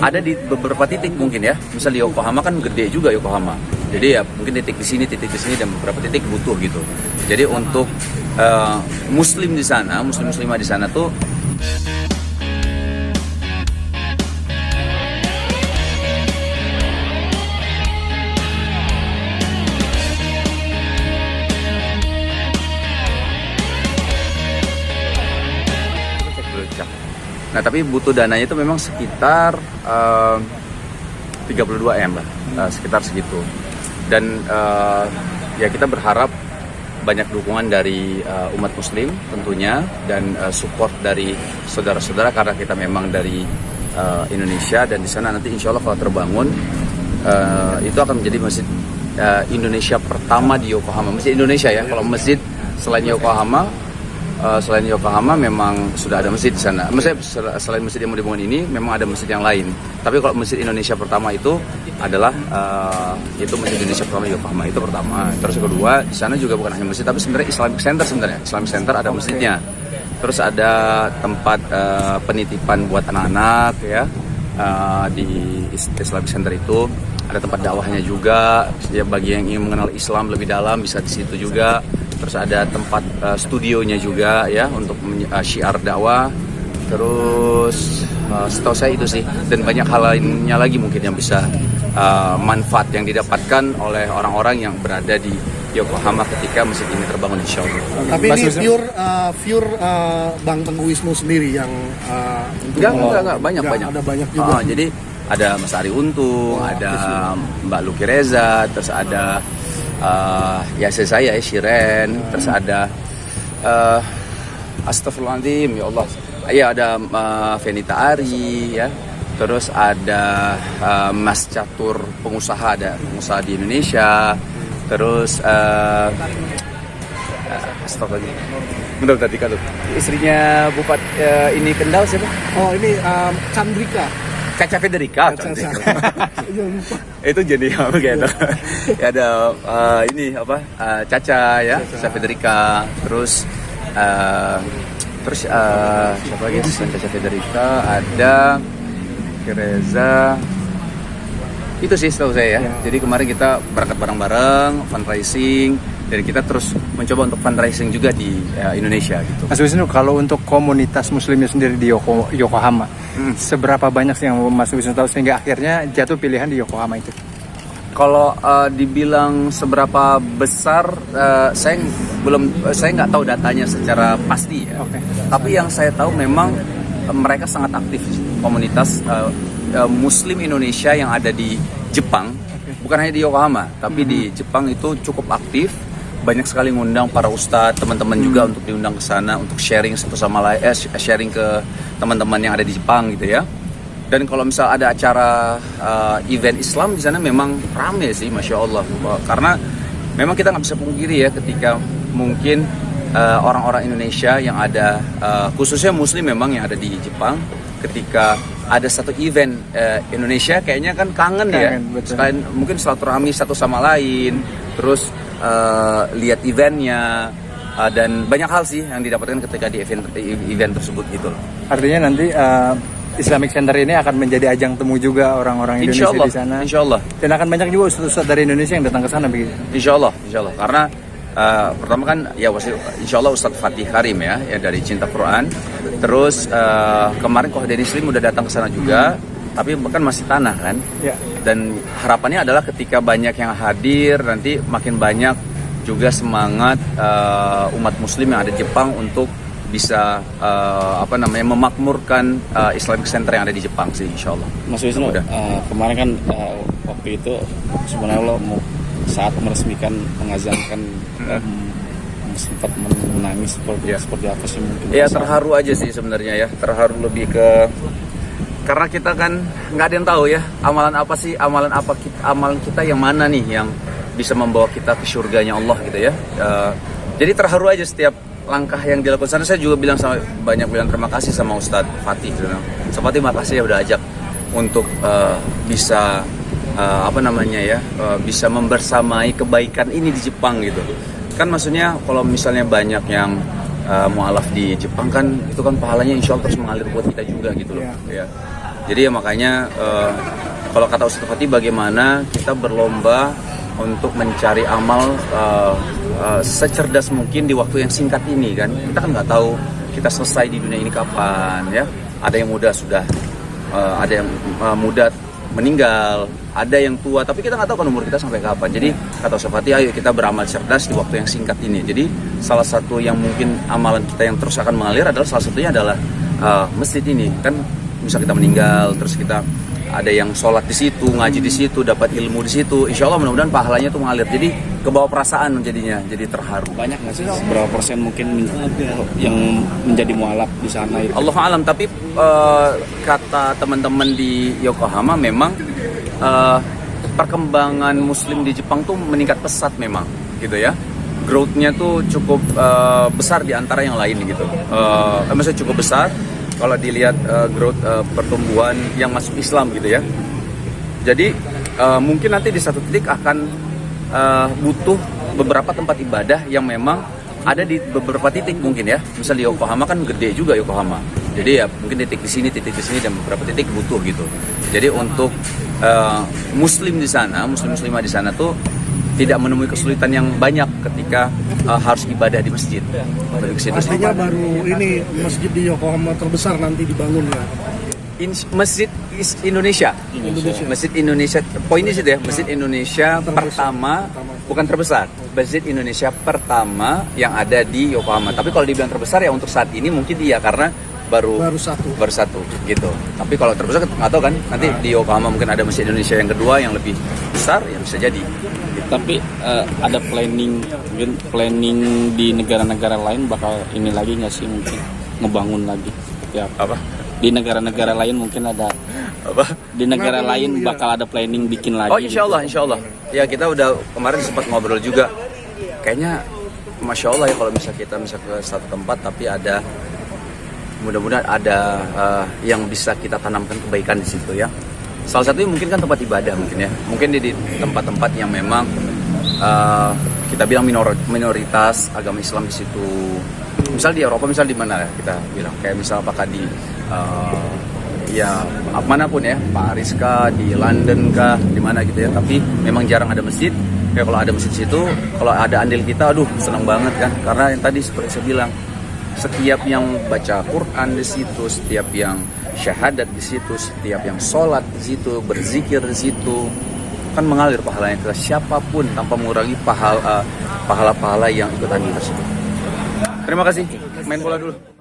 ada di beberapa titik mungkin ya. Misal di Yokohama kan gede juga Yokohama. Jadi ya mungkin titik di sini dan beberapa titik butuh gitu. Jadi untuk muslim di sana, muslimah di sana tuh nah, tapi butuh dananya itu memang sekitar 32M lah, sekitar segitu. Dan ya kita berharap banyak dukungan dari umat muslim tentunya, dan support dari saudara-saudara, karena kita memang dari Indonesia, dan di sana nanti insya Allah kalau terbangun itu akan menjadi masjid Indonesia pertama di Yokohama. Masjid Indonesia ya, kalau masjid selain Yokohama memang sudah ada masjid di sana. Maksudnya selain masjid yang mau dibangun ini memang ada masjid yang lain. Tapi kalau masjid Indonesia pertama itu adalah itu masjid Indonesia pertama di Yokohama, itu pertama. Terus kedua, di sana juga bukan hanya masjid tapi sebenarnya Islamic Center ada masjidnya. Terus ada tempat penitipan buat anak-anak ya di Islamic Center itu. Ada tempat dakwahnya juga ya, bagi yang ingin mengenal Islam lebih dalam bisa di situ juga. Terus ada tempat studionya juga ya untuk syiar dakwah. Terus setahu saya itu sih, dan banyak hal lainnya lagi mungkin yang bisa manfaat yang didapatkan oleh orang-orang yang berada di Yokohama ketika masjid ini terbangun insya Allah. Tapi ini pure Bang Tengku Wisnu sendiri yang enggak banyak. Ada banyak juga. Jadi ada Mas Ari Untung, ada Mbak Luki Reza, terus ada ya saya Shiren, terus ada Astagfirullahaladzim ya Allah, ya ada Venita Ari ya, terus ada Mas Catur pengusaha, ada pengusaha di Indonesia, terus Astagfirullahaladzim, bentar tadi kalau istrinya Bupati ini Kendal siapa? Oh ini Chandrika. Caca Federica. Itu jadi apa gitu. Ya ada ini apa? Caca ya, Caca Federica. Terus siapa lagi selain Caca Federica? Ada Reza. Itu sih setahu saya ya. Jadi kemarin kita berangkat bareng-bareng fundraising, dan kita terus mencoba untuk fundraising juga di Indonesia gitu. Mas Wisnu, kalau untuk komunitas muslimnya sendiri di Yokohama, seberapa banyak sih yang Mas Wisnu tahu sehingga akhirnya jatuh pilihan di Yokohama itu? Kalau dibilang seberapa besar, saya nggak tahu datanya secara pasti ya. Okay. Tapi yang saya tahu memang mereka sangat aktif, komunitas Muslim Indonesia yang ada di Jepang. Bukan hanya di Yokohama, tapi di Jepang itu cukup aktif. Banyak sekali ngundang para ustadz, teman-teman juga untuk diundang ke sana untuk sharing satu sama lain, sharing ke teman-teman yang ada di Jepang gitu ya. Dan kalau misal ada acara event Islam di sana memang rame sih, masya Allah. Karena memang kita nggak bisa pungkiri ya, ketika mungkin orang-orang Indonesia yang ada, khususnya Muslim memang yang ada di Jepang, ketika ada satu event Indonesia kayaknya kan kangen ya, selain mungkin silaturahmi satu sama lain, terus lihat eventnya, dan banyak hal sih yang didapatkan ketika di event tersebut gitu loh. Artinya nanti Islamic Center ini akan menjadi ajang temu juga orang-orang Indonesia di sana. Insya Allah. Dan akan banyak juga ustadz dari Indonesia yang datang ke sana begitu. Insya Allah. Karena pertama kan ya insya Allah Ustadz Fatih Karim ya dari Cinta Quran. Terus kemarin Kohden Muslim udah datang ke sana juga, tapi kan masih tanah kan. Ya. Dan harapannya adalah ketika banyak yang hadir, nanti makin banyak juga semangat umat Muslim yang ada di Jepang untuk bisa memakmurkan Islamic Center yang ada di Jepang sih, insya Allah. Mas Wisnu, kemarin kan waktu itu sebenarnya lo saat meresmikan mengazankan sempat menangis seperti apa sih mungkin? Ya terharu aja sih sebenarnya ya, terharu lebih ke karena kita kan nggak ada yang tahu ya amalan kita yang mana nih yang bisa membawa kita ke surganya Allah gitu ya. Jadi terharu aja setiap langkah yang dilakukan sana. Saya juga bilang terima kasih sama Ustadz Fatih. Ustadz Fatih makasih ya udah ajak untuk bisa bisa membersamai kebaikan ini di Jepang gitu. Kan maksudnya kalau misalnya banyak yang mualaf di Jepang kan itu kan pahalanya insya Allah terus mengalir buat kita juga gitu loh. Ya. Jadi ya makanya kalau kata Ustaz Fatih, bagaimana kita berlomba untuk mencari amal secerdas mungkin di waktu yang singkat ini kan. Kita kan nggak tahu kita selesai di dunia ini kapan ya. Ada yang muda sudah, ada yang muda meninggal, ada yang tua, tapi kita nggak tahu kan umur kita sampai kapan. Jadi kata Ustaz Fatih, ayo kita beramal cerdas di waktu yang singkat ini. Jadi salah satu yang mungkin amalan kita yang terus akan mengalir adalah salah satunya adalah masjid ini kan. Misal kita meninggal, terus kita ada yang sholat di situ, ngaji di situ, dapat ilmu di situ, insya Allah mudah-mudahan pahalanya tuh mengalir. Jadi kebawa perasaan jadinya, jadi terharu. Banyak nggak sih berapa persen mungkin yang menjadi mualaf di sana itu? Allah alam, tapi kata teman-teman di Yokohama memang perkembangan Muslim di Jepang tuh meningkat pesat memang, gitu ya. Growth-nya tuh cukup besar di antara yang lain gitu. Maksudnya cukup besar kalau dilihat growth pertumbuhan yang masuk Islam gitu ya. Jadi mungkin nanti di satu titik akan butuh beberapa tempat ibadah yang memang ada di beberapa titik mungkin ya. Misal di Yokohama kan gede juga Yokohama. Jadi ya mungkin titik di sini dan beberapa titik butuh gitu. Jadi untuk Muslim di sana, Muslimah di sana tuh tidak menemui kesulitan yang banyak ketika harus ibadah di masjid. Artinya baru ini masjid di Yokohama terbesar nanti dibangun ya. Masjid Indonesia. Masjid Indonesia. Poinnya sih ya, Masjid Indonesia pertama, bukan terbesar. Masjid Indonesia pertama yang ada di Yokohama. Tapi kalau dibilang terbesar ya untuk saat ini mungkin iya karena baru satu gitu. Tapi kalau terbesar nggak tahu kan. Nanti di Yokohama mungkin ada Masjid Indonesia yang kedua yang lebih besar, yang bisa jadi. Tapi ada planning di negara-negara lain bakal ini lagi nggak sih, mungkin ngebangun lagi seperti apa? Di negara-negara lain mungkin ada Apa? Di negara lain bakal ada planning bikin lagi. Oh insya Allah. Ya kita udah kemarin sempat ngobrol juga. Kayaknya Masya Allah ya kalau misalnya kita ke satu tempat tapi ada mudah-mudahan ada yang bisa kita tanamkan kebaikan di situ ya. Salah satunya mungkin kan tempat ibadah mungkin ya. Mungkin di tempat-tempat yang memang kita bilang minoritas agama Islam di situ. Misal di Eropa, misal di mana ya kita bilang kayak misal apakah di ya manapun ya, Paris kah, di London kah, di mana gitu ya. Tapi memang jarang ada masjid. Ya kalau ada masjid di situ, kalau ada andil kita, aduh seneng banget kan. Karena yang tadi seperti saya bilang, setiap yang baca Quran di situ, setiap yang syahadat di situ, setiap yang sholat di situ, berzikir di situ, kan mengalir pahalanya ke siapapun tanpa mengurangi pahala-pahala yang ikut andil tersebut. Terima kasih. Main bola dulu.